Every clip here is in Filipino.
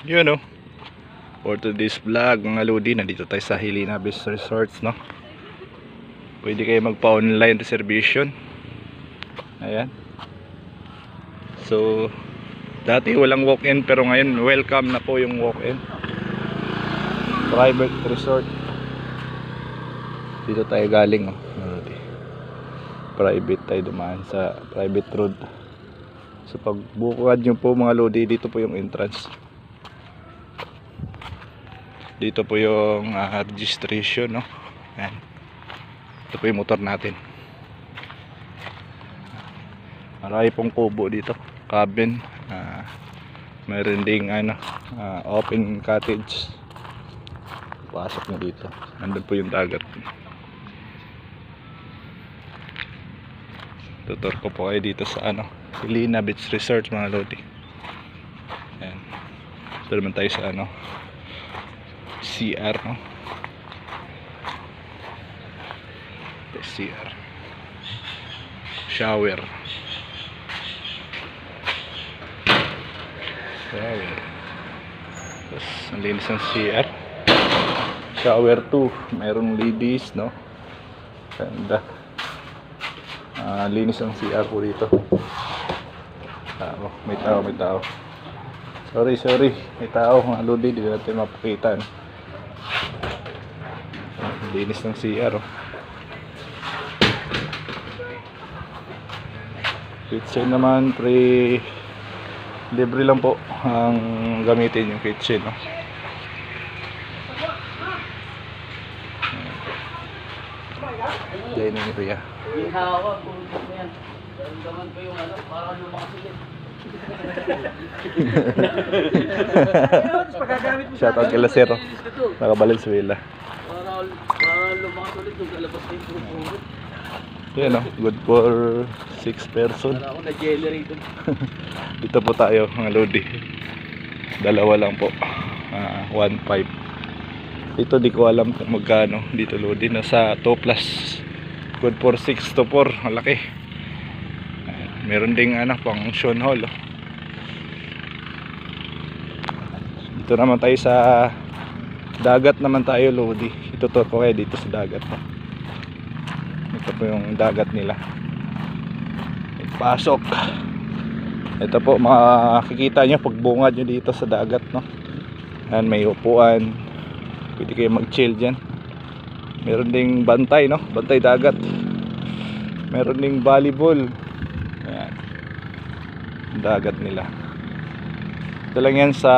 Yun, no? For today's vlog mga lodi, nandito tayo sa Helena Beach Resorts, no? Pwede kayo magpa-online reservation. Ayan. So dati walang walk-in, pero ngayon welcome na po yung walk-in. Private resort. Dito tayo galing, oh. Private tayo dumaan sa private road. So pag bukad nyo po mga lodi, dito po yung entrance. Dito po yung registration, no? Ayan. Ito po yung motor natin. Marami pong kubo dito, cabin. Mayroon ding open cottage. Pasok na dito. Nandun po yung dagat. Tutor ko po kayo dito sa Helena Beach Resort mga lodi. Ayan. Ito naman tayo sa CR, no? CR. Shower. Tapos ang linis ng CR. Shower 2, mayroong ladies, no? Ganda. Linis ng CR po dito. May tao. Sorry, may tao mga lodi, hindi natin mapakita, no? Linis ng CR, oh. Kitchen naman, libre lang po ang gamitin yung kitchen, no? Dining area. Shoutout kay Lasero. Nakabalenzuela. Yan, no? Good for 6 person. Dito po tayo mga lodi. Dalawa lang po. 1.5. Dito di ko alam kung magkano. Dito lodi nasa 2 plus. Good for 6 to 4. Malaki. Meron ding function hall, oh. Dito naman tayo sa dagat naman tayo lodi. Itutur ko kayo dito sa dagat, oh. Ito po yung dagat nila. Pasok. Ito po makikita nyo pagbungad nyo dito sa dagat, no? Ayan, may upuan. Pwede kayo mag chill dyan. Meron ding bantay, no? Bantay dagat. Meron ding volleyball. Ayan, dagat nila. Ito lang yan sa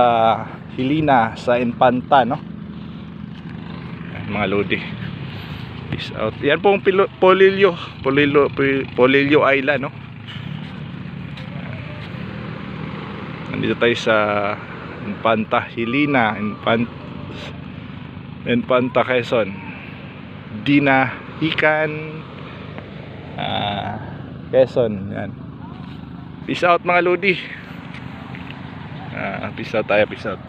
Helena, sa Infanta, no? Ayan, mga lodi. Peace out. Yan pong Polillo Island, no? Nandito tayo sa Infanta, Helena, Infanta, Quezon. Dinahican, Quezon. Yan. Peace out mga lodi. Peace out tayo, peace out.